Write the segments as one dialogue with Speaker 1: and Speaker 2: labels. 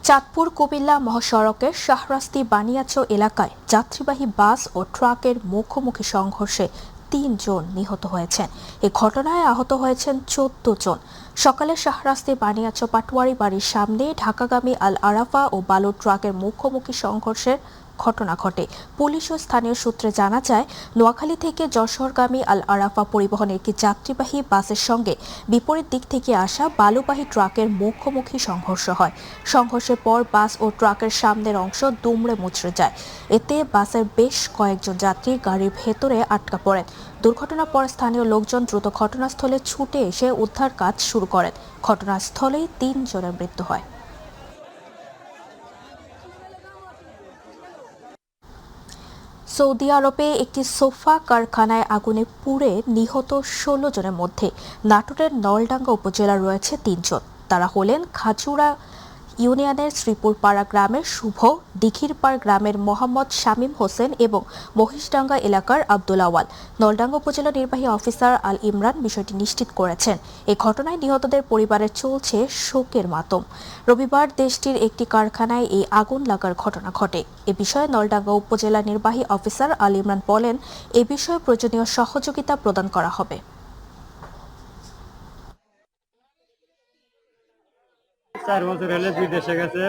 Speaker 1: চাঁদপুর কুমিল্লা মহাসড়কের শাহরাস্তি বানিয়াচৌ এলাকায় যাত্রীবাহী বাস ও ট্রাকের মুখোমুখি সংঘর্ষে ৩ জন নিহত হয়েছেন। এ ঘটনায় আহত হয়েছেন ১৪ জন। সকালে শাহরাস্তি বানিয়াচৌ পাটোয়ারি বাড়ির সামনে ঢাকাগামী আল আরাফা ও বালু ট্রাকের মুখোমুখি সংঘর্ষের ঘটনা ঘটে। পুলিশ ও স্থানীয় সূত্রে জানা যায়, নোয়াখালী থেকে যশোরগামী আল আরাফা পরিবহনের একটি যাত্রীবাহী বাসের সঙ্গে বিপরীত দিক থেকে আসা বালুবাহী ট্রাকের মুখোমুখি সংঘর্ষ হয়। সংঘর্ষের পর বাস ও ট্রাকের সামনের অংশ দুমড়ে মুচড়ে যায়। এতে বাসের বেশ কয়েকজন যাত্রী গাড়ির ভেতরে আটকা পড়েন। দুর্ঘটনার পর স্থানীয় লোকজন দ্রুত ঘটনাস্থলে ছুটে এসে উদ্ধার কাজ শুরু করেন। ঘটনাস্থলেই ৩ জনের মৃত্যু হয়। সৌদি আরবে একটি সোফা কারখানায় আগুনে পুড়ে নিহত ১৬ জনের মধ্যে নাটোরের নলডাঙ্গা উপজেলার রয়েছে ৩ জন। তারা হলেন খাজুরা ইউনিয়নের শ্রীপুরপাড়া গ্রামের শুভ, দিঘিরপাড় গ্রামের মোহাম্মদ শামীম হোসেন এবং মহিষডাঙ্গা এলাকার আব্দুল আওয়াল। নলডাঙ্গা উপজেলা নির্বাহী অফিসার আল ইমরান বিষয়টি নিশ্চিত করেছেন। এই ঘটনায় নিহতদের পরিবারের চলছে শোকের মাতম। রবিবার দেশটির একটি কারখানায় এই আগুন লাগার ঘটনা ঘটে। এ বিষয়ে নলডাঙ্গা উপজেলা নির্বাহী অফিসার আল ইমরান বলেন, এ বিষয়ে প্রয়োজনীয় সহযোগিতা প্রদান করা হবে।
Speaker 2: ৪ বছর হলে বিদেশে গেছে,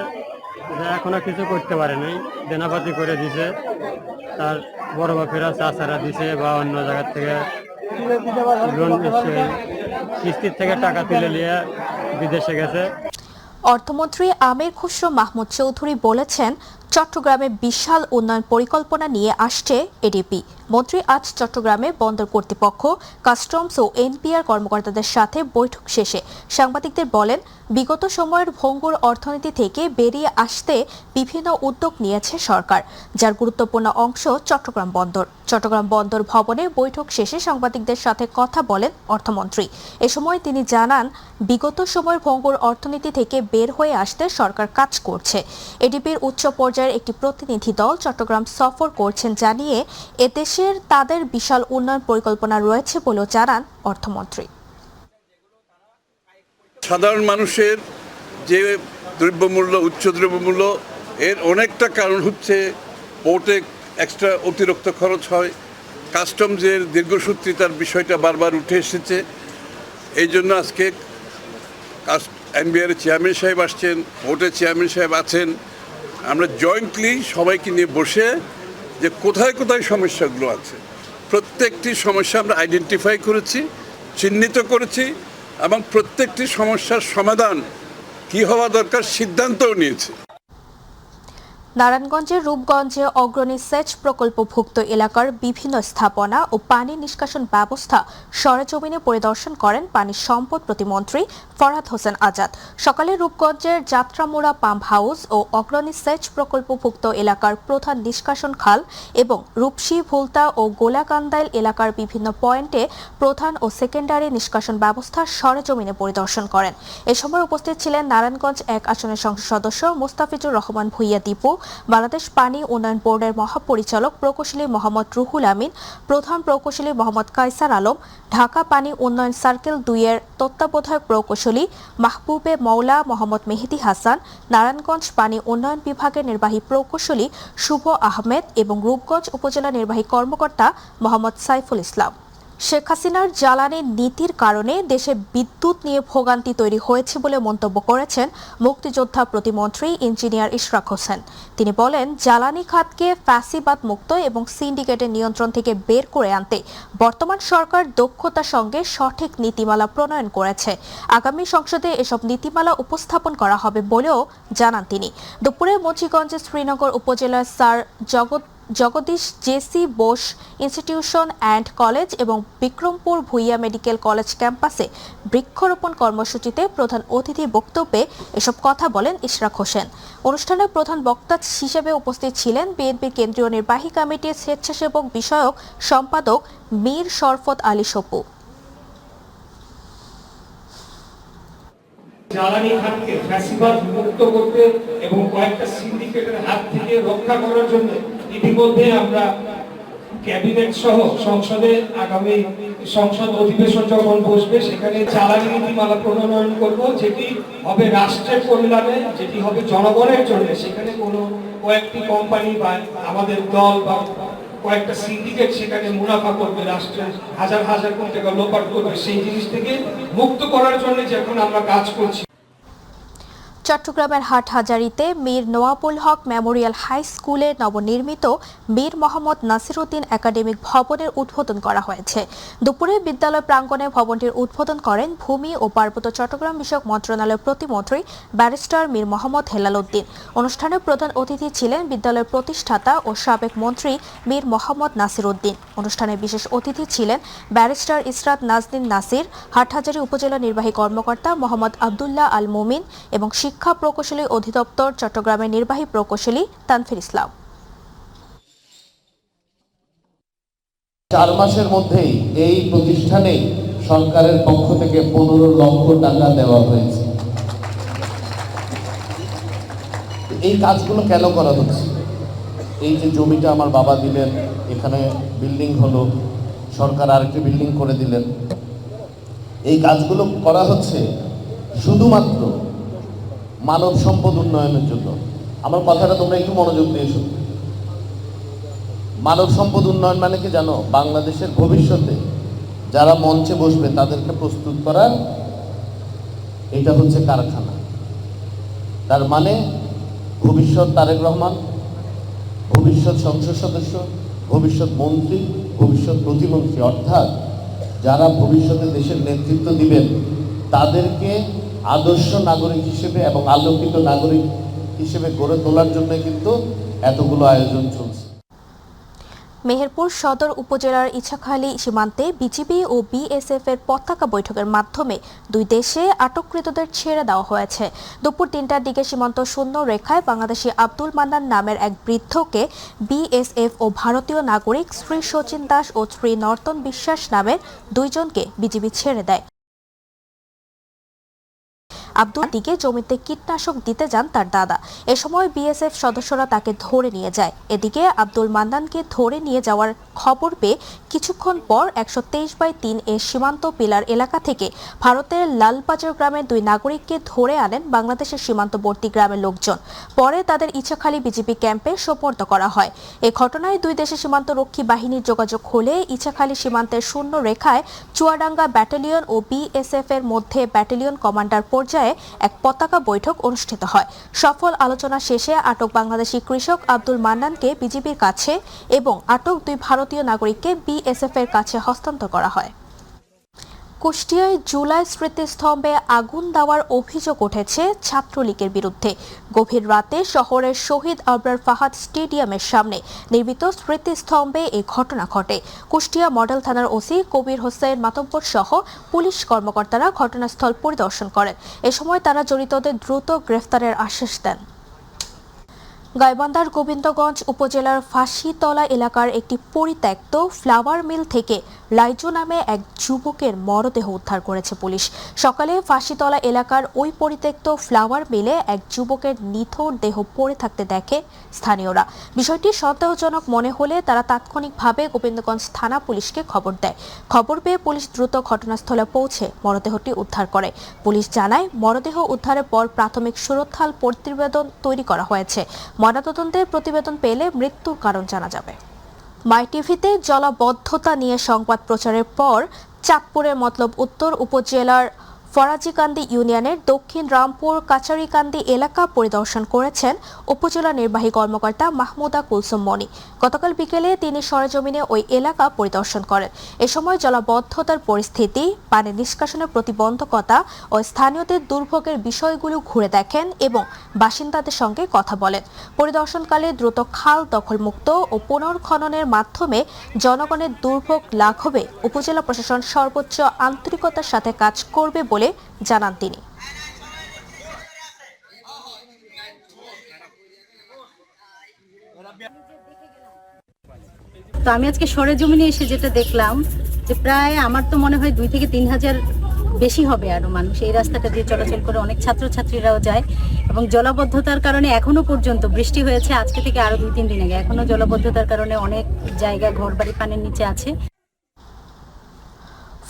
Speaker 2: এখনো কিছু করতে পারে নাই। দেনাপাতি করে দিছে, তার বড় বাপেরা চাচারা দিছে বা অন্য জায়গা থেকে লোন কিস্তির থেকে টাকা তুলে নিয়ে বিদেশে গেছে।
Speaker 1: অর্থমন্ত্রী আমির খুসরো মাহমুদ চৌধুরী বলেছেন, চট্টগ্রামে বিশাল উন্নয়ন পরিকল্পনা নিয়ে আসছে এডিপি। মন্ত্রী আজ চট্টগ্রামে বন্দর কর্তৃপক্ষ, কাস্টমস ও এনপিআর কর্মকর্তাদের সাথে বৈঠক শেষে সাংবাদিকদের বলেন, বিগত সময়ের ভঙ্গুর অর্থনীতি থেকে বেরিয়ে আসতে বিভিন্ন উদ্যোগ নিয়েছে সরকার, যার গুরুত্বপূর্ণ অংশ চট্টগ্রাম বন্দর। চট্টগ্রাম বন্দর ভবনে বৈঠক শেষে সাংবাদিকদের সাথে কথা বলেন অর্থমন্ত্রী। এ সময় তিনি জানান, বিগত সময়ের ভঙ্গুর অর্থনীতি থেকে বের হয়ে আসতে সরকার কাজ করছে। এডিপির উচ্চ পর্যায়ের একটি প্রতিনিধি দল চট্টগ্রাম সফর করছেন জানিয়ে এদেশের তাদের বিশাল উন্নয়ন পরিকল্পনা রয়েছে বলেও জানান অর্থমন্ত্রী।
Speaker 3: সাধারণ মানুষের যে দ্রব্যমূল্য, উচ্চ দ্রব্যমূল্য, এর অনেকটা কারণ হচ্ছে পোর্টে এক্সট্রা অতিরিক্ত খরচ হয়, কাস্টমসের দীর্ঘসূত্রিতার বিষয়টা বারবার উঠে এসেছে। এই জন্য আজকে এনবিআর চেয়ারম্যান সাহেব আসছেন, পোর্টের চেয়ারম্যান সাহেব আছেন। আমরা জয়েন্টলি সবাইকে নিয়ে বসে যে কোথায় কোথায় সমস্যাগুলো আছে, প্রত্যেকটি সমস্যা আমরা আইডেন্টিফাই করেছি, চিহ্নিত করেছি এবং প্রত্যেকটি সমস্যার সমাধান কি হওয়া দরকার সিদ্ধান্তও নিয়েছি।
Speaker 1: নারায়ণগঞ্জের রূপগঞ্জে অগ্রণী সেচ প্রকল্পভুক্ত এলাকার বিভিন্ন স্থাপনা ও পানি নিষ্কাশন ব্যবস্থা সরেজমিনে পরিদর্শন করেন পানি সম্পদ প্রতিমন্ত্রী ফরহাদ হোসেন আজাদ। সকালে রূপগঞ্জের যাত্রামোড়া পাম্প হাউস ও অগ্রণী সেচ প্রকল্পভুক্ত এলাকার প্রধান নিষ্কাশন খাল এবং রূপসী, ভুলতা ও গোলাকান্দাইল এলাকার বিভিন্ন পয়েন্টে প্রধান ও সেকেন্ডারি নিষ্কাশন ব্যবস্থা সরেজমিনে পরিদর্শন করেন। এ সময় উপস্থিত ছিলেন নারায়ণগঞ্জ ১ আসনের সংসদ সদস্য মোস্তাফিজুর রহমান ভূঁইয়া দীপু, বাংলাদেশ পানি উন্নয়ন বোর্ডের মহাপরিচালক প্রকৌশলী মোহাম্মদ রুহুল আমিন, প্রধান প্রকৌশলী মোহাম্মদ কায়সার আলম, ঢাকা পানি উন্নয়ন সার্কেল ২ এর তত্ত্বাবধায়ক প্রকৌশলী মাহবুবে মওলা মোহাম্মদ মেহেদী হাসান, নারায়ণগঞ্জ পানি উন্নয়ন বিভাগের নির্বাহী প্রকৌশলী শুভ আহমেদ এবং রূপগঞ্জ উপজেলা নির্বাহী কর্মকর্তা মোহাম্মদ সাইফুল ইসলাম। শেখ হাসিনার জ্বালানি নীতির কারণে দেশে বিদ্যুৎ নিয়ে ভোগান্তি তৈরি হয়েছে বলে মন্তব্য করেছেন মুক্তিযোদ্ধা প্রতিমন্ত্রী ইঞ্জিনিয়ার ইশরাক হোসেন। তিনি বলেন, জ্বালানি খাতকে ফ্যাসিবাদ মুক্ত এবং সিন্ডিকেটের নিয়ন্ত্রণ থেকে বের করে আনতে বর্তমান সরকার দক্ষতার সঙ্গে সঠিক নীতিমালা প্রণয়ন করেছে। আগামী সংসদে এসব নীতিমালা উপস্থাপন করা হবে বলেও জানান তিনি। দুপুরে মুন্সিগঞ্জের শ্রীনগর উপজেলার sir Jagadish J C Bose institution and college এবং বিক্রমপুর ভূঁইয়া মেডিকেল কলেজ ক্যাম্পাসে বৃক্ষরোপণ কর্মসূচিতে প্রধান অতিথির বক্তব্যে এসব কথা বলেন ইশরাক হোসেন। অনুষ্ঠানে প্রধান বক্তা হিসেবে উপস্থিত ছিলেন বিএনপির কেন্দ্রীয় নির্বাহী কমিটির স্বেচ্ছাসেবক বিষয়ক সম্পাদক মীর শরফত আলী সপু।
Speaker 4: জ্বালানি খাতকে ফ্যাসিবাদ মুক্ত করতে এবং কয়েকটা সিন্ডিকেটের হাত থেকে রক্ষা করার জন্য ইতিমধ্যে আমরা ক্যাবিনেট সহ সংসদে আগামী সংসদ অধিবেশন যখন বসবে সেখানে জ্বালানি নীতিমালা প্রণয়ন করব, যেটি হবে রাষ্ট্রের কল্যাণে, যেটি হবে জনগণের জন্য। সেখানে কোনো কয়েকটি কোম্পানি বা আমাদের দল বা কয়েকটা সিন্ডিকেট সেখানে মুনাফা করবে, রাষ্ট্রের হাজার হাজার কোটি টাকা লোপাট করবে, সেই জিনিস থেকে মুক্ত করার জন্য যখন আমরা কাজ করছি।
Speaker 1: চট্টগ্রামের হাটহাজারীতে মীর নওয়াবুল হক মেমোরিয়াল হাই স্কুলে নবনির্মিত মীর মোহাম্মদ নাসিরউদ্দিন একাডেমিক ভবনের উদ্বোধন করা হয়েছে। দুপুরে বিদ্যালয় প্রাঙ্গণে ভবনটির উদ্বোধন করেন ভূমি ও পার্বত্য চট্টগ্রাম বিষয়ক মন্ত্রণালয়ের প্রতিমন্ত্রী ব্যারিস্টার মীর মোহাম্মদ হেলাল উদ্দিন। অনুষ্ঠানে প্রধান অতিথি ছিলেন বিদ্যালয়ের প্রতিষ্ঠাতা ও সাবেক মন্ত্রী মীর মোহাম্মদ নাসিরউদ্দিন। অনুষ্ঠানে বিশেষ অতিথি ছিলেন ব্যারিস্টার ইসরাত নাজনীন নাসির, হাটহাজারী উপজেলা নির্বাহী কর্মকর্তা মোহাম্মদ আবদুল্লাহ আল মুমিন এবং শিক্ষা প্রকৌশলী অধিদপ্তর চট্টগ্রামের নির্বাহী প্রকৌশলী তানফির ইসলাম।
Speaker 5: 4 মাসের মধ্যেই এই প্রতিষ্ঠানে সরকারের পক্ষ থেকে 15 লক্ষ টাকা দেওয়া হয়েছে। এই কাজগুলো কেন করা হচ্ছে? এই যে জমিটা আমার বাবা দিলেন, এখানে বিল্ডিং হলো, সরকার আরেকটি বিল্ডিং করে দিলেন, এই কাজগুলো করা হচ্ছে শুধুমাত্র মানব সম্পদ উন্নয়নের জন্য। আমার কথাটা তোমরা একটু মনোযোগ দিয়ে শুনো। মানব সম্পদ উন্নয়ন মানে কি জানো? বাংলাদেশের ভবিষ্যতে যারা মঞ্চে বসবে তাদেরকে প্রস্তুত করার এটা হচ্ছে কারখানা। তার মানে ভবিষ্যৎ তারেক রহমান, ভবিষ্যৎ সংসদ সদস্য, ভবিষ্যৎ মন্ত্রী, ভবিষ্যৎ প্রতিমন্ত্রী, অর্থাৎ যারা ভবিষ্যতে দেশের নেতৃত্ব দিবেন তাদেরকে আদর্শ নাগরিক হিসেবে এবং আলোকিত নাগরিক হিসেবে গড়ে তোলার জন্য কিন্তু এতগুলো আয়োজন চলছে।
Speaker 1: মেহেরপুর সদর উপজেলার ইছাখালী সীমান্তে বিজিবি ও বিএসএফ এর পতাকা বৈঠকের মাধ্যমে দুই দেশে আটককৃতদের ছেড়ে দেওয়া হয়েছে। দুপুর 3টার দিকে সীমান্ত শূন্য রেখায় বাংলাদেশি আব্দুল মান্নান নামের এক বৃদ্ধকে বিএসএফ ও ভারতীয় নাগরিক শ্রী শচীন দাস ও শ্রী নর্তন বিশ্বাস নামের 2 জনকে বিজিবি ছেড়ে দেয়। আব্দুল দিকে জমিতে কীটনাশক দিতে যান তার দাদা। এ সময় বিএসএফ সদস্যরা তাকে ধরে নিয়ে যায়। এদিকে আব্দুল মান্নানকে ধরে নিয়ে যাওয়ার খবর পেয়ে কিছুক্ষণ পর 123/3 এর সীমান্ত পিলার এলাকা থেকে ভারতের লালবাজার গ্রামের 2 নাগরিককে ধরে আনেন বাংলাদেশের সীমান্তবর্তী গ্রামের লোকজন। পরে তাদের ইছাখালী বিজিবি ক্যাম্পে সোপর্দ করা হয়। এ ঘটনায় 2 দেশের সীমান্তরক্ষী বাহিনীর যোগাযোগ হলে ইছাখালী সীমান্তের শূন্য রেখায় চুয়াডাঙ্গা ব্যাটালিয়ন ও বিএসএফ এর মধ্যে ব্যাটালিয়ন কমান্ডার পর্যায়ে এক পতাকা বৈঠক অনুষ্ঠিত হয়। সফল আলোচনা শেষে আটক বাংলাদেশি কৃষক আব্দুল মান্নানকে বিজিবির কাছে এবং আটক 2 ভারতীয় নাগরিককে বিএসএফ এর কাছে হস্তান্তর করা হয়। কুষ্টিয়ায় জুলাই স্মৃতিস্তম্ভে আগুন দেওয়ার অভিযোগ উঠেছে ছাত্রলীগের বিরুদ্ধে। গভীর রাতে শহরের শহীদ আবরার ফাহাদ স্টেডিয়ামের সামনে নির্মিত স্মৃতিস্তম্ভে এই ঘটনা ঘটে। কুষ্টিয়া মডেল থানার ওসি কবির হোসেন মাতব্বর সহ পুলিশ কর্মকর্তারা ঘটনাস্থল পরিদর্শন করেন। এ সময় তারা জড়িতদের দ্রুত গ্রেফতারের আশ্বাস দেন। গাইবান্ধার গোবিন্দগঞ্জ উপজেলার ফাঁসিতলা এলাকার একটি পরিত্যক্ত ফ্লাওয়ার মিল থেকে লাইজু নামে এক যুবকের মরদেহ উদ্ধার করেছে পুলিশ। সকালে ফাঁসিতলা এলাকার ওই পরিত্যক্ত ফ্লাওয়ার মিলে এক যুবকের নিথর দেহ পড়ে থাকতে দেখে স্থানীয়রা। বিষয়টি সন্দেহজনক মনে হলে তারা তাৎক্ষণিকভাবে গোবিন্দগঞ্জ থানা পুলিশকে খবর দেয়। খবর পেয়ে পুলিশ দ্রুত ঘটনাস্থলে পৌঁছে মরদেহটি উদ্ধার করে। পুলিশ জানায়, মরদেহ উদ্ধারের পর প্রাথমিক সুরতহাল প্রতিবেদন তৈরি করা হয়েছে। ময়নাতদন্তের প্রতিবেদন পেলে মৃত্যুর কারণ জানা যাবে। মাই টিভিতে জলাবদ্ধতা নিয়ে সংবাদ প্রচারের পর চাঁদপুরের মতলব উত্তর উপজেলার ফরাজিকান্দি ইউনিয়নের দক্ষিণ রামপুর কাচারিকান্দি এলাকা পরিদর্শন করেছেন উপজেলা নির্বাহী কর্মকর্তা মাহমুদা কুলসুম মনি। গতকাল বিকেলে তিনি সরেজমিনে ওই এলাকা পরিদর্শন করেন। এ সময় জলাবদ্ধতার পরিস্থিতি, পানি নিষ্কাশনের প্রতিবন্ধকতা ও স্থানীয়দের দুর্ভোগের বিষয়গুলো ঘুরে দেখেন এবং বাসিন্দাদের সঙ্গে কথা বলেন। পরিদর্শনকালে দ্রুত খাল দখলমুক্ত ও পুনর্খননের মাধ্যমে জনগণের দুর্ভোগ লাঘবে উপজেলা প্রশাসন সর্বোচ্চ আন্তরিকতার সাথে কাজ করবে বলে জানান তিনি।
Speaker 6: তো আমি আজকে সরেজমিনে এসে যেটা দেখলাম যে প্রায় আমার তো মনে হয় 2 থেকে 3 হাজার বেশি হবে আরো মানুষ এই রাস্তাটা দিয়ে চলাচল করে, অনেক ছাত্রছাত্রীরাও যায় এবং জলাবদ্ধতার কারণে এখনো পর্যন্ত বৃষ্টি হয়েছে আজকে থেকে আরো 2-3 দিন আগে, এখনো জলাবদ্ধতার কারণে অনেক জায়গা ঘরবাড়ি পানির নিচে আছে।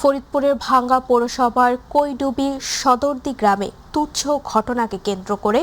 Speaker 1: ফরিদপুরের ভাঙ্গা পৌরসভার কৈডুবি সদরদি গ্রামে তুচ্ছ ঘটনাকে কেন্দ্র করে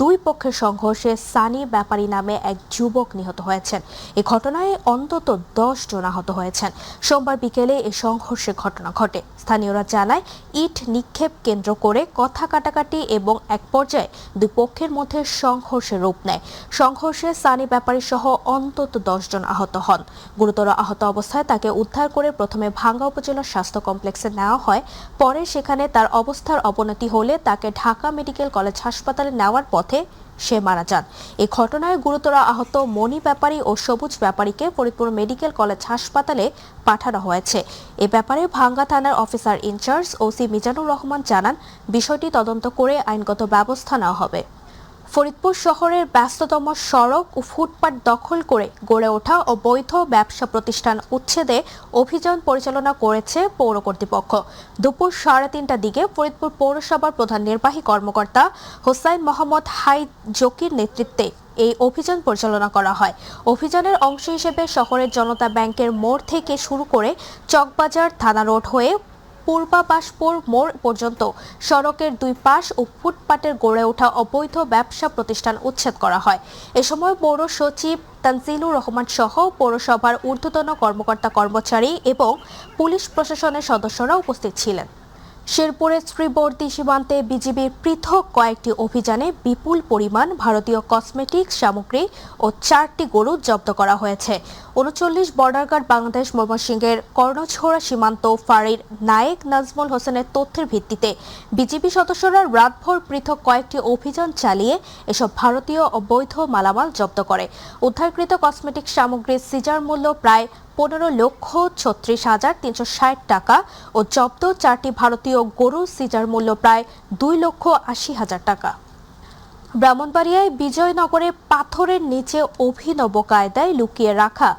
Speaker 1: দুই পক্ষের সংঘর্ষে সানি ব্যাপারী নামে এক যুবক নিহত হয়েছেন। এই ঘটনায় অন্তত 10 জন আহত হয়েছেন। সোমবার বিকেলে এই সংঘর্ষের ঘটনা ঘটে। স্থানীয়রা জানায় ইট নিক্ষেপ কেন্দ্র করে কথা কাটাকাটি এবং এক পর্যায়ে দুই পক্ষের মধ্যে সংঘর্ষের রূপ নেয়। সংঘর্ষে সানি ব্যাপারী সহ অন্তত 10 জন আহত হন। গুরুতর আহত অবস্থায় তাকে উদ্ধার করে প্রথমে ভাঙ্গা উপজেলা স্বাস্থ্য কমপ্লেক্সে নেওয়া হয়। পরে সেখানে তার অবস্থার অবনতি হলে তাকে ঢাকা মেডিকেল কলেজ হাসপাতালে নেওয়ার পথে সে মারা যান। এই ঘটনায় গুরুতর আহত মণি ব্যাপারী ও সবুজ ব্যাপারীকে ফরিদপুর মেডিকেল কলেজ হাসপাতালে পাঠানো হয়েছে। এ ব্যাপারে ভাঙ্গা থানার officer in charge OC Mizanur Rahman জানান, বিষয়টি তদন্ত করে আইনগত ব্যবস্থা নেওয়া হবে। ফরিদপুর শহরের ব্যস্ততম সড়ক ও ফুটপাত দখল করে গড়ে ওঠা অবৈধ ব্যবসা প্রতিষ্ঠান উচ্ছেদে অভিযান পরিচালনা করেছে পৌর কর্তৃপক্ষ। দুপুর 3:30টার দিকে ফরিদপুর পৌরসভার প্রধান নির্বাহী কর্মকর্তা হোসাইন মোহাম্মদ হাই জকির নেতৃত্বে এই অভিযান পরিচালনা করা হয়। অভিযানের অংশ হিসেবে শহরের জনতা ব্যাংকের মোড় থেকে শুরু করে চকবাজার থানা রোড হয়ে পূর্বাবাসপুর মোড় পর্যন্ত সড়কের দুই পাশ ও ফুটপাতের গড়ে ওঠা অবৈধ ব্যবসা প্রতিষ্ঠান উচ্ছেদ করা হয়। এ সময় পৌর সচিব তানজিলুর রহমান সহ পৌরসভার ঊর্ধ্বতন কর্মকর্তা কর্মচারী এবং পুলিশ প্রশাসনের সদস্যরা উপস্থিত ছিলেন। শেরপুরের শ্রীবর্দী সীমান্তে বিজিবির পৃথক কয়েকটি অভিযানে বিপুল পরিমাণ ভারতীয় কসমেটিক্স সামগ্রী ও 4টি গরু জব্দ করা হয়েছে। 39 বর্ডার গার্ড বাংলাদেশ ময়মনসিংহের কর্ণছড়া সীমান্ত ফাঁড়ির নায়েক নাজমুল হোসেনের তথ্যের ভিত্তিতে বিজিবি সদস্যরা রাতভর পৃথক কয়েকটি অভিযান চালিয়ে এসব ভারতীয় অবৈধ মালামাল জব্দ করে। উদ্ধারকৃত কসমেটিক্স সামগ্রীর সিজার মূল্য প্রায় 15,36,360 টাকা ও জব্দ 4টি ভারতীয় গরু সিজার মূল্য প্রায় 2,80,000 টাকা। ব্রাহ্মণবাড়িয়ায় বিজয়নগরে পাথরের নিচে অভিনব কায়দায় লুকিয়ে রাখা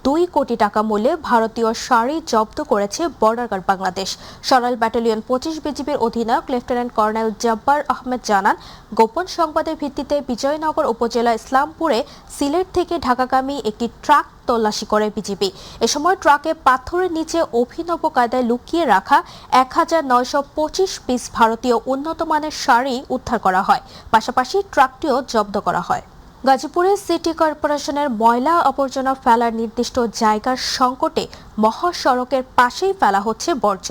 Speaker 1: 2 কোটি টাকা মূল্যে ভারতীয় শাড়ি জব্দ করেছে border guard Bangladesh. Sarail battalion 25 বিজিবির অধিনায়ক লেফটেন্যান্ট কর্নেল জব্বার আহমেদ জানান, গোপন সংবাদের ভিত্তিতে বিজয়নগর উপজেলা ইসলামপুরে সিলেট থেকে ঢাকাগামী একটি ট্রাক তল্লাশি করে বিজিবি। এ সময় ট্রাকে পাথরের নিচে অভিনব কায়দায় লুকিয়ে রাখা 1925 পিস ভারতীয় উন্নত মানের শাড়ি উদ্ধার করা হয়। পাশাপাশি ট্রাকটিও জব্দ করা হয়। গাজীপুরে সিটি কর্পোরেশনের ময়লা আবর্জনা ফেলার নির্দিষ্ট জায়গার সংকটে মহাসড়কের পাশেই ফেলা হচ্ছে বর্জ্য।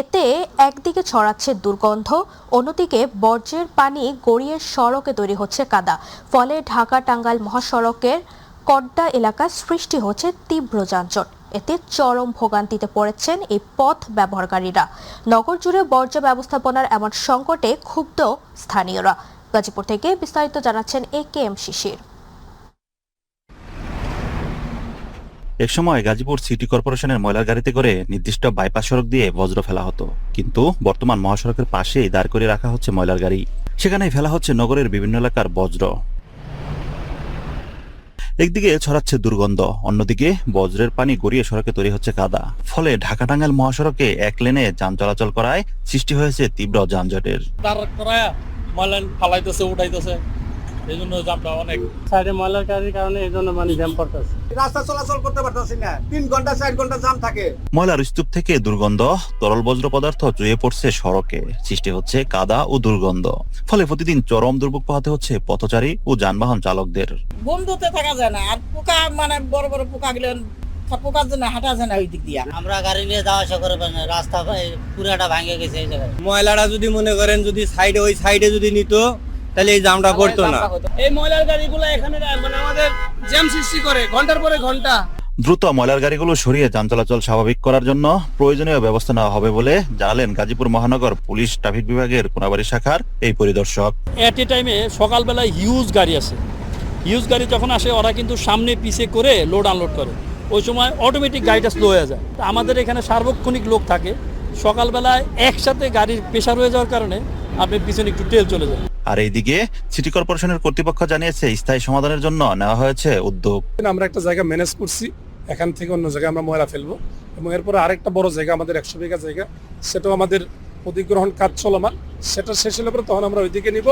Speaker 1: এতে একদিকে ছড়াচ্ছে দুর্গন্ধ, অন্যদিকে বর্জ্যের পানি গড়িয়ে সড়কে তৈরি হচ্ছে কাদা। ফলে ঢাকা টাঙ্গাইল মহাসড়কের কড্ডা এলাকায় সৃষ্টি হচ্ছে তীব্র যানজট। এতে চরম ভোগান্তিতে পড়েছেন এই পথ ব্যবহারকারীরা। নগর জুড়ে বর্জ্য ব্যবস্থাপনার এমন সংকটে ক্ষুব্ধ স্থানীয়রা। গাজীপুর থেকে বিস্তারিত জানাচ্ছেন AKM শিশির।
Speaker 7: একসময় গাজীপুর সিটি কর্পোরেশনের ময়লার গাড়িতে করে নির্দিষ্ট বাইপাস সড়ক দিয়ে বজ্র ফেলা হতো, কিন্তু বর্তমান মহাসড়কের পাশেই দাঁড় করে রাখা হচ্ছে ময়লার গাড়ি। সেখানেই ফেলা হচ্ছে নগরের বিভিন্ন এলাকার বজ্র। একদিকে ছড়াচ্ছে দুর্গন্ধ, অন্যদিকে বজ্রের পানি গড়িয়ে সড়কে তৈরি হচ্ছে কাদা। ফলে ঢাকা টাঙ্গাইল মহাসড়কে এক লেনে যান চলাচল করায় সৃষ্টি হয়েছে তীব্র যানজটের।
Speaker 8: ময়লা ফালাইতেছে, উঠাইতেছে, এই জন্য জামটা অনেক।
Speaker 2: সাইডে ময়লার গাড়ির কারণে এই জন্য জ্যাম পড়তেছে,
Speaker 9: রাস্তা চলাচল করতে পারতেছি না। 3 ঘন্টা 4 ঘন্টা জাম থাকে।
Speaker 7: ময়লার স্তূপ থেকে দুর্গন্ধ, তরল বজ্র পদার্থ চুয়ে পড়ছে সড়কে, সৃষ্টি হচ্ছে কাদা ও দুর্গন্ধ। ফলে প্রতিদিন চরম দুর্ভোগ পোহাতে হচ্ছে পথচারী ও যানবাহন চালকদের।
Speaker 10: বন্ধুতে থাকা যায় না, আর পোকা বড় বড় পোকা গেলে পোকার জন্য হাঁটা যায় না ওই দিক দিয়ে।
Speaker 11: আমরা গাড়ি নিয়ে যাওয়া আসা করে রাস্তা পুরাটা ভাঙে গেছে এই জায়গায়।
Speaker 9: ময়লাটা যদি মনে করেন যদি ওই সাইডে যদি নিত তাহলে এই জামটা পড়তো না।
Speaker 8: এই ময়লার গাড়িগুলো এখানে আমাদের জ্যাম সৃষ্টি করে ঘন্টার পরে ঘন্টা।
Speaker 7: দ্রুত ময়লার গাড়িগুলো সরিয়ে যান চলাচল স্বাভাবিক করার জন্য প্রয়োজনীয় ব্যবস্থা নেওয়া হবে বলে জানালেন গাজীপুর মহানগর পুলিশ ট্রাফিক বিভাগের কোনাবাড়ি শাখার এই পরিদর্শক।
Speaker 8: এট এ টাইমে সকালবেলায় হিউজ গাড়ি আসে, হিউজ গাড়ি যখন আসে ওরা কিন্তু সামনে পিছে করে লোড আনলোড করে, ওই সময় অটোমেটিক গাড়িটা স্লো হয়ে যায়। আমাদের এখানে সার্বক্ষণিক লোক থাকে, সকালবেলায় একসাথে গাড়ির প্রেসার হয়ে যাওয়ার কারণে আপনি পিছনে একটু তেল চলে যায়।
Speaker 7: আর এইদিকে সিটি কর্পোরেশনের কর্তৃপক্ষ জানিয়েছে স্থায়ী সমাধানের জন্য নেওয়া হয়েছে উদ্যোগ।
Speaker 12: আমরা একটা জায়গা ম্যানেজ করছি, এখান থেকে অন্য জায়গায় আমরা ময়লা ফেলবো এবং এরপরে আরেকটা বড় জায়গা আমাদের 100 বিঘা জায়গা, সেটাও আমাদের অধিগ্রহণ কাজ চলমান, সেটা শেষ হলে পরে তখন আমরা ওইদিকে নিব।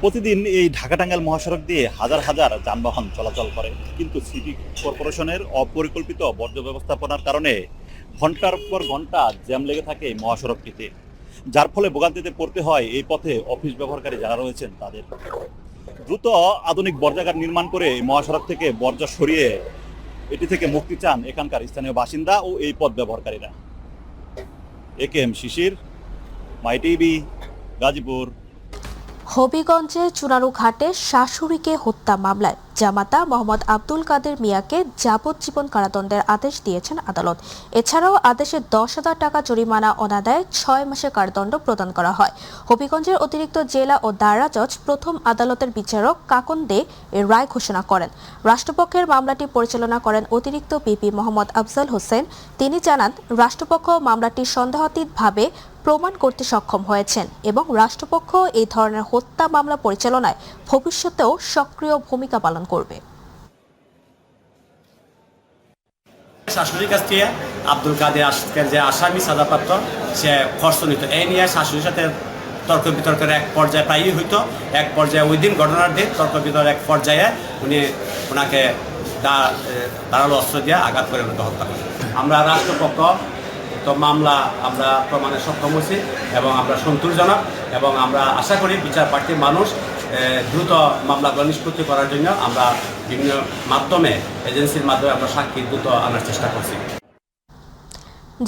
Speaker 7: প্রতিদিন এই ঢাকা টাঙ্গাইল মহাসড়ক দিয়ে হাজার হাজার যানবাহন চলাচল করে, কিন্তু সিটি কর্পোরেশনের অপরিকল্পিত বর্জ্য ব্যবস্থাপনার কারণে ঘন্টার পর ঘন্টা জ্যাম লেগে থাকে এই মহাসড়কটিতে, যার ফলে ভোগান্তিতে পড়তে হয় এই পথে অফিস ব্যবহারকারী যারা রয়েছেন তাদের। দ্রুত আধুনিক বর্জ্যাগার নির্মাণ করে এই মহাসড়ক থেকে বর্জ্য সরিয়ে এটি থেকে মুক্তি চান এখানকার স্থানীয় বাসিন্দা ও এই পথ ব্যবহারকারীরা। একেএম শিশির, মাই টিভি, গাজীপুর।
Speaker 1: হবিগঞ্জে চুনারু ঘাটে শাশুড়িকে হত্যা মামলায় জামাতা মোহাম্মদ আব্দুল কাদের মিয়াকে যাবজ্জীবন কারাদণ্ডের আদেশ দিয়েছেন আদালত। এছাড়াও আদেশে 10,000 টাকা জরিমানা অনাদায়ে 6 মাসের কারাদণ্ড প্রদান করা হয়। হবিগঞ্জের অতিরিক্ত জেলা ও দায়রা জজ প্রথম আদালতের বিচারক কাকন দে এর রায় ঘোষণা করেন। রাষ্ট্রপক্ষের মামলাটি পরিচালনা করেন অতিরিক্ত পিপি মোহাম্মদ আফজাল হোসেন। তিনি জানান, রাষ্ট্রপক্ষ মামলাটি সন্দেহাতীতভাবে প্রমাণ করতে সক্ষম হয়েছেন এবং রাষ্ট্রপক্ষ এই ধরনের হত্যা মামলা পরিচালনায় ভবিষ্যতেও সক্রিয় ভূমিকা পালন করবে।
Speaker 13: শাশুড়ির কাছ থেকে আব্দুল কাদের আজকের যে আসামি সাজাপ্রাপ্ত সে খরচ নিত, এই নিয়ে শাশুড়ির সাথে তর্ক বিতর্কের এক পর্যায়ে প্রায়ই হইতো। এক পর্যায়ে ওই দিন ঘটনার দিন তর্ক বিতর্ক এক পর্যায়ে ওনাকে ধারালো অস্ত্র দিয়ে আঘাত করে ওনাকে হত্যা করেন। আমরা রাষ্ট্রপক্ষ তো মামলা আমরা প্রমাণে সক্ষম হয়েছি এবং আমরা সন্তোষজনক, এবং আমরা আশা করি বিচার প্রার্থীর মানুষ দ্রুত মামলাগুলো নিষ্পত্তি করার জন্য আমরা বিভিন্ন মাধ্যমে এজেন্সির মাধ্যমে আমরা সাক্ষী দ্রুত আনার চেষ্টা করছি।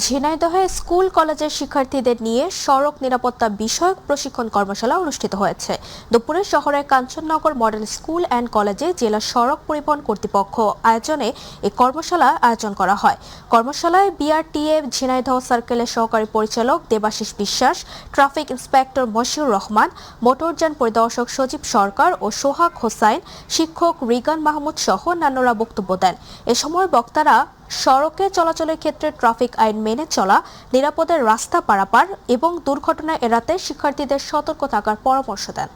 Speaker 1: ঝিনাইদহে স্কুল কলেজের শিক্ষার্থীদের নিয়ে সড়ক নিরাপত্তা বিষয়ক প্রশিক্ষণ কর্মশালা অনুষ্ঠিত হয়েছে। দুপুরে শহরের কাঞ্চননগর মডেল স্কুল অ্যান্ড কলেজে জেলা সড়ক পরিবহন কর্তৃপক্ষ আয়োজনে এই কর্মশালা আয়োজন করা হয়। কর্মশালায় বিআরটিএ ঝিনাইদহ সার্কেলের সহকারী পরিচালক দেবাশিস বিশ্বাস, ট্রাফিক ইন্সপেক্টর মশিউর রহমান, মোটরযান পরিদর্শক সজীব সরকার ও সোহাগ হোসাইন, শিক্ষক রিগান মাহমুদ সহ অন্যান্যরা বক্তব্য দেন। এ সময় বক্তারা সড়কে চলাচলের ক্ষেত্রে ট্রাফিক আইন মেনে চলা, নিরাপদে রাস্তা পারাপার এবং দুর্ঘটনা এড়াতে শিক্ষার্থীদের সতর্ক থাকার পরামর্শ দেন।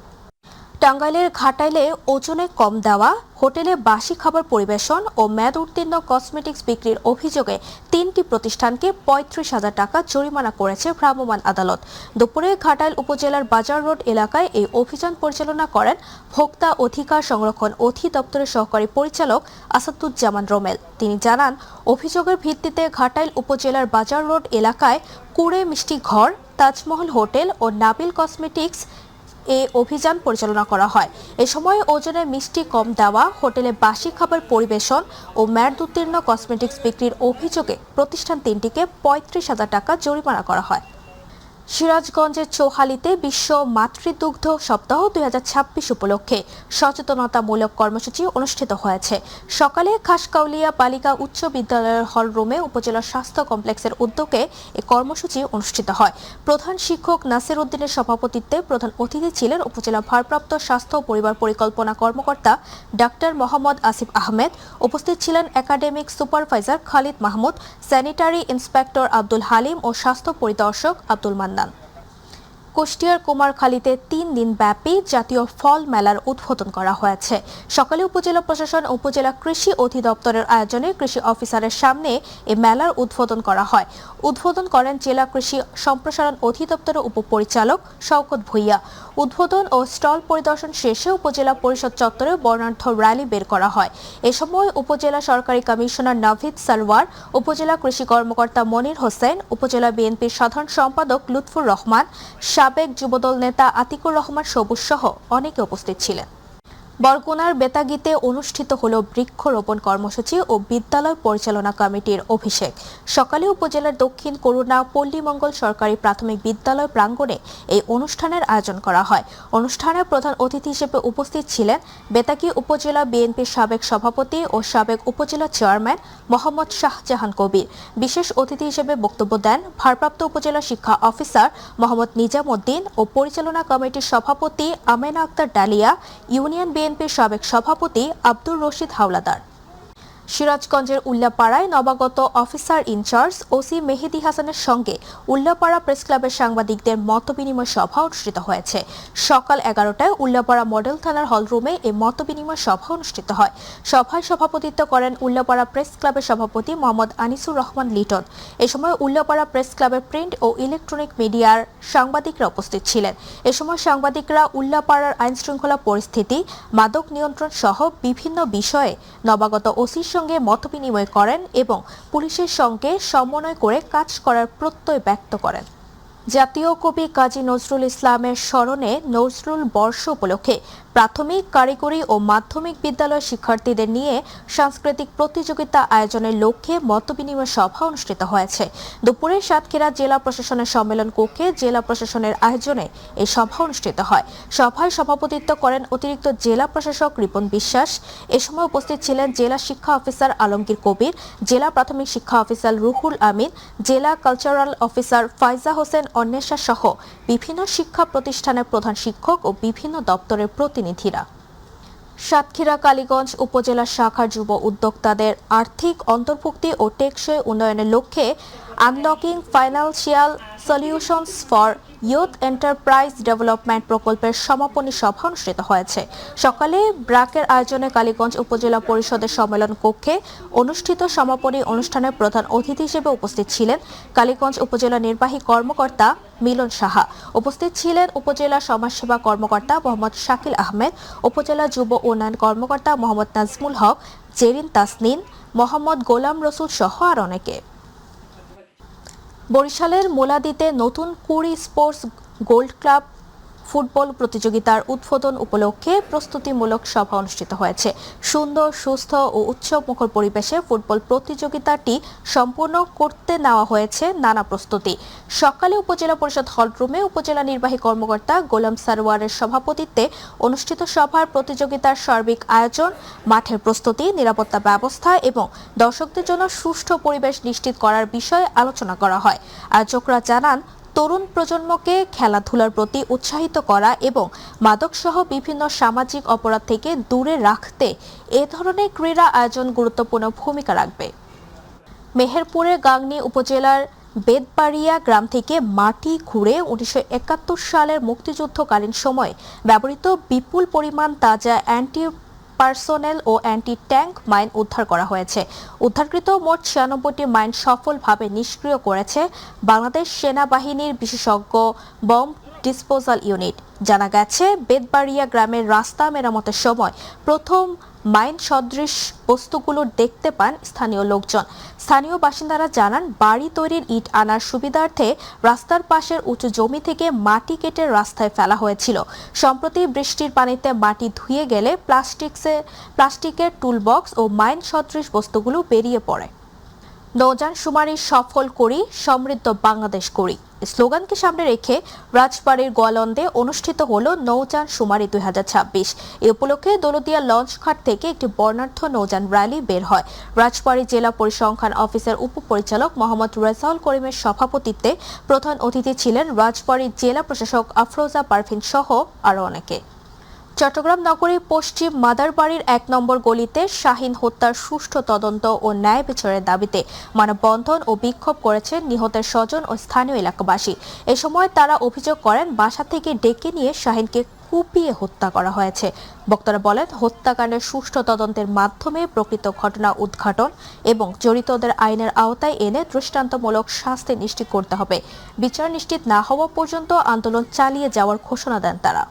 Speaker 1: টাঙ্গাইলের ঘাটাইলে ওজনে কম দেওয়া, হোটেলে বাসি খাবার পরিবেশন ও মেয়াদ উত্তীর্ণ কসমেটিক্স বিক্রির অভিযোগে 3টি প্রতিষ্ঠানকে 35,000 টাকা জরিমানা করেছে ভ্রাম্যমাণ আদালত। দুপুরে ঘাটাইল উপজেলার বাজার রোড এলাকায় এই অভিযান পরিচালনা করেন ভোক্তা অধিকার সংরক্ষণ অধিদপ্তরের সহকারী পরিচালক আসাদুজ্জামান রোমেল। তিনি জানান, অভিযোগের ভিত্তিতে ঘাটাইল উপজেলার বাজার রোড এলাকায় কুড়ে মিষ্টি ঘর, তাজমহল হোটেল ও নাবিল কসমেটিক্স এ অভিযান পরিচালনা করা হয়। এ সময় ওজনে মিষ্টি কম দেওয়া, হোটেলে বাসি খাবার পরিবেশন ও মেয়াদ উত্তীর্ণ কসমেটিক্স বিক্রির অভিযোগে প্রতিষ্ঠান 3টিকে 35,000 টাকা জরিমানা করা হয়। সিরাজগঞ্জের চৌহালিতে বিশ্ব মাতৃদুগ্ধ সপ্তাহ 2026 উপলক্ষে সচেতনতামূলক কর্মসূচি অনুষ্ঠিত হয়েছে। সকালে খাসকাউলিয়া বালিকা উচ্চ বিদ্যালয়ের হল রুমে উপজেলা স্বাস্থ্য কমপ্লেক্সের উদ্যোগে এই কর্মসূচি অনুষ্ঠিত হয়। প্রধান শিক্ষক নাসির উদ্দিনের সভাপতিত্বে প্রধান অতিথি ছিলেন উপজেলা ভারপ্রাপ্ত স্বাস্থ্য ও পরিবার পরিকল্পনা কর্মকর্তা ডাক্তার মোহাম্মদ আসিফ আহমেদ। উপস্থিত ছিলেন academic supervisor Khalid Mahmud, sanitary inspector Abdul Halim ও স্বাস্থ্য পরিদর্শক আব্দুল মান্নান। কুষ্টিয়ার কুমারখালীতে 3 দিন ব্যাপী জাতীয় ফল মেলার উদ্বোধন করা হয়েছে। সকালে উপজেলা প্রশাসন ও উপজেলা কৃষি অধিদপ্তরের আয়োজনে কৃষি অফিসারের সামনে এই মেলার উদ্বোধন করা হয়। উদ্বোধন করেন জেলা কৃষি সম্প্রসারণ অধিদপ্তরের উপপরিচালক শওকত ভুইয়া। উদ্বোধন ও স্টল পরিদর্শন শেষে উপজেলা পরিষদ চত্বরে বর্ণাঢ্য র্যালি বের করা হয়। এ সময় উপজেলা সরকারি কমিশনার নাভিদ সারওয়ার, উপজেলা কৃষি কর্মকর্তা মনির হোসেন, উপজেলা বিএনপির সাধারণ সম্পাদক লুৎফুর রহমান, সাবেক যুবদল নেতা আতিকুর রহমান সবুজ সহ অনেকে উপস্থিত ছিলেন। বরগুনার বেতাগীতে অনুষ্ঠিত হল বৃক্ষরোপণ কর্মসূচি ও বিদ্যালয় পরিচালনা কমিটির অভিষেক। সকালে উপজেলার দক্ষিণ করুণা পল্লীমঙ্গল সরকারি প্রাথমিক বিদ্যালয় প্রাঙ্গণে এই অনুষ্ঠানের আয়োজন করা হয়। অনুষ্ঠানে প্রধান অতিথি হিসেবে উপস্থিত ছিলেন বেতাগী উপজেলা বিএনপির সাবেক সভাপতি ও সাবেক উপজেলা চেয়ারম্যান মোহাম্মদ শাহজাহান কবির। বিশেষ অতিথি হিসেবে বক্তব্য দেন ভারপ্রাপ্ত উপজেলা শিক্ষা অফিসার মোহাম্মদ নিজামুদ্দিন ও পরিচালনা কমিটির সভাপতি আমেনা আক্তার ডালিয়া, ইউনিয়ন বিএনপির সাবেক সভাপতি আব্দুর রশিদ হাওলাদার। সিরাজগঞ্জের উল্লাপাড়ায় নবাগত অফিসার ইনচার্জ ওসি মেহেদী হাসানের সঙ্গে উল্লাপাড়া প্রেস ক্লাবের সাংবাদিকদের মতবিনিময় সভা অনুষ্ঠিত হয়েছে। সকাল 11টায় উল্লাপাড়া মডেল থানার হলরুমে এই মতবিনিময় সভা অনুষ্ঠিত হয়। সভায় সভাপতিত্ব করেন উল্লাপাড়া প্রেস ক্লাবের সভাপতি মোহাম্মদ আনিসুর রহমান লিটন। এ সময় উল্লাপাড়া প্রেস ক্লাবের প্রিন্ট ও ইলেকট্রনিক মিডিয়ার সাংবাদিকরা উপস্থিত ছিলেন। এ সময় সাংবাদিকরা উল্লাপাড়ার আইনশৃঙ্খলা পরিস্থিতি, মাদক নিয়ন্ত্রণ সহ বিভিন্ন বিষয়ে নবাগত ওসির সঙ্গে মতবিনিময় করেন এবং পুলিশের সঙ্গে সমন্বয় করে কাজ করার প্রত্যয় ব্যক্ত করেন। জাতীয় কবি কাজী নজরুল ইসলামের স্মরণে নজরুল বর্ষ উপলক্ষে প্রাথমিক, কারিগরি ও মাধ্যমিক বিদ্যালয়ের শিক্ষার্থীদের নিয়ে সাংস্কৃতিক প্রতিযোগিতা আয়োজনের লক্ষ্যে মতবিনিময় সভা অনুষ্ঠিত হয়েছে। দুপুরে সাতক্ষীরা জেলা প্রশাসনের সম্মেলন কক্ষে জেলা প্রশাসনের আয়োজনে এই সভা অনুষ্ঠিত হয়। সভায় সভাপতিত্ব করেন অতিরিক্ত জেলা প্রশাসক রিপন বিশ্বাস। এ সময় উপস্থিত ছিলেন জেলা শিক্ষা অফিসার আলমগীর কবির, জেলা প্রাথমিক শিক্ষা অফিসার রুহুল আমিন, জেলা কালচারাল অফিসার ফাইজা হোসেন অন্বেষা সহ বিভিন্ন শিক্ষা প্রতিষ্ঠানের প্রধান শিক্ষক ও বিভিন্ন দপ্তরের প্রতিনিধিরা। সাতক্ষীরা কালীগঞ্জ উপজেলা শাখার যুব উদ্যোক্তাদের আর্থিক অন্তর্ভুক্তি ও টেকসই উন্নয়নের লক্ষ্যে unlocking financial solutions for youth enterprise development প্রকল্পের সমাপনী সভা অনুষ্ঠিত হয়েছে। সকালে ব্রাকের আয়োজনে কালীগঞ্জ উপজেলা পরিষদের সম্মেলন কক্ষে অনুষ্ঠিত সমাপনী অনুষ্ঠানে প্রধান অতিথি হিসেবে উপস্থিত ছিলেন কালীগঞ্জ উপজেলা নির্বাহী কর্মকর্তা মিলন সাহা। উপস্থিত ছিলেন উপজেলা সমাজসেবা কর্মকর্তা মোহাম্মদ শাকিল আহমেদ, উপজেলা যুব উন্নয়ন কর্মকর্তা মোহাম্মদ নাজমুল হক, জেরিন তাসনিন, মোহাম্মদ গোলাম রসুল সহ আর অনেকে। বরিশালের মোলাদিতে নতুন কুড়ি স্পোর্টস গোল্ড ক্লাব ফুটবল প্রতিযোগিতার উদ্বোধন উপলক্ষে প্রস্তুতিমূলক সভা অনুষ্ঠিত হয়েছে। সুন্দর, সুস্থ ও উৎসবমুখর পরিবেশে ফুটবল প্রতিযোগিতাটি সম্পূর্ণ করতে নেওয়া হয়েছে নানা প্রস্তুতি। সকালে উপজেলা পরিষদ হলরুমে উপজেলা নির্বাহী কর্মকর্তা গোলাম সারোয়ারের সভাপতিত্বে অনুষ্ঠিত সভার প্রতিযোগিতার সার্বিক আয়োজন, মাঠের প্রস্তুতি, নিরাপত্তা ব্যবস্থা এবং দর্শকদের জন্য সুষ্ঠু পরিবেশ নিশ্চিত করার বিষয়ে আলোচনা করা হয়। আয়োজকরা জানান, তরুণ প্রজন্মকে খেলাধুলার প্রতি উৎসাহিত করা এবং মাদকসহ বিভিন্ন সামাজিক অপরাধ থেকে দূরে রাখতে এ ধরনের ক্রীড়া আয়োজন গুরুত্বপূর্ণ ভূমিকা রাখবে। মেহেরপুরের গাংনী উপজেলার বেদবাড়িয়া গ্রাম থেকে মাটি খুঁড়ে 1971 সালের মুক্তিযুদ্ধকালীন সময়ে ব্যবহৃত বিপুল পরিমাণ তাজা অ্যান্টি পার্সোনেল ও অ্যান্টি ট্যাঙ্ক মাইন উদ্ধার করা হয়েছে। উদ্ধারকৃত মোট 96টি মাইন সফলভাবে নিষ্ক্রিয় করেছে বাংলাদেশ সেনাবাহিনীর বিশেষজ্ঞ বম্ব ডিসপোজাল ইউনিট। জানা গেছে, বেদবাড়িয়া গ্রামের রাস্তা মেরামতের সময় প্রথম মাইন সদৃশ বস্তুগুলো দেখতে পান স্থানীয় লোকজন। স্থানীয় বাসিন্দারা জানান, বাড়ি তৈরির ইট আনার সুবিধার্থে রাস্তার পাশের উঁচু জমি থেকে মাটি কেটে রাস্তায় ফেলা হয়েছিল। সম্প্রতি বৃষ্টির পানিতে মাটি ধুয়ে গেলে প্লাস্টিকের টুলবক্স ও মাইন সদৃশ বস্তুগুলো বেরিয়ে পড়ে। নৌযান শুমারি সফল করি, সমৃদ্ধ বাংলাদেশ করি স্লোগানকে সামনে রেখে রাজবাড়ীর গোয়ালন্দে অনুষ্ঠিত হল নৌযান শুমারি 2026। এ উপলক্ষে দৌলতদিয়া লঞ্চঘাট থেকে একটি বর্ণাঢ্য নৌযান র্যালি বের হয়। রাজবাড়ী জেলা পরিসংখ্যান অফিসের উপপরিচালক মোহাম্মদ রেজাউল করিমের সভাপতিত্বে প্রধান অতিথি ছিলেন রাজবাড়ী জেলা প্রশাসক আফরোজা পারভিন সহ আরও অনেকে। চট্টগ্রাম নগরীর পশ্চিম মাদারবাড়ির 1 নম্বর গলিতে শাহীন হত্যার সুষ্ঠু তদন্ত ও ন্যায় বিচারের দাবিতে মানববন্ধন ও বিক্ষোভ করেছেন নিহতের স্বজন ও স্থানীয় এলাকাবাসী। এ সময় তারা অভিযোগ করেন, বাসা থেকে ডেকে নিয়ে শাহীনকে কুপিয়ে হত্যা করা হয়েছে। বক্তারা বলেন, হত্যাকাণ্ডের সুষ্ঠু তদন্তের মাধ্যমে প্রকৃত ঘটনা উদ্ঘাটন এবং জড়িতদের আইনের আওতায় এনে দৃষ্টান্তমূলক শাস্তি নিশ্চিত করতে হবে। বিচার নিশ্চিত না হওয়া পর্যন্ত আন্দোলন চালিয়ে যাওয়ার ঘোষণা দেন তারা।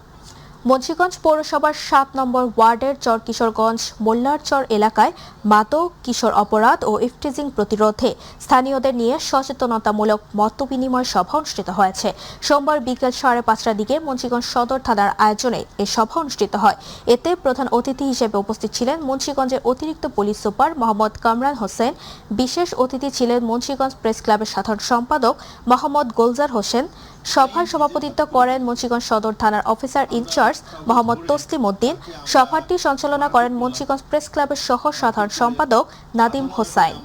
Speaker 1: মুন্সিগঞ্জ পৌরসভার 7 নম্বর ওয়ার্ডের চর কিশোরগঞ্জ মোল্লারচর এলাকায় মাদক, কিশোর অপরাধ ও ইফটিজিং প্রতিরোধে স্থানীয়দের নিয়ে সচেতনতামূলক মতবিনিময় সভা অনুষ্ঠিত হয়েছে। সোমবার বিকেল 5:30টার দিকে মুন্সিগঞ্জ সদর থানার আয়োজনে এ সভা অনুষ্ঠিত হয়। এতে প্রধান অতিথি হিসেবে উপস্থিত ছিলেন মুন্সিগঞ্জের অতিরিক্ত পুলিশ সুপার মোহাম্মদ কামরান হোসেন। বিশেষ অতিথি ছিলেন মুন্সিগঞ্জ প্রেস ক্লাবের সাধারণ সম্পাদক মোহাম্মদ গোলজার হোসেন। সভায় সভাপতিত্ব করেন মুন্সিগঞ্জ সদর থানার অফিসার ইনচার্জ মোহাম্মদ তসলিম উদ্দিন। সভাটি সঞ্চালনা করেন মুন্সিগঞ্জ প্রেস ক্লাবের সহ সাধারণ সম্পাদক নাদিম হোসাইন।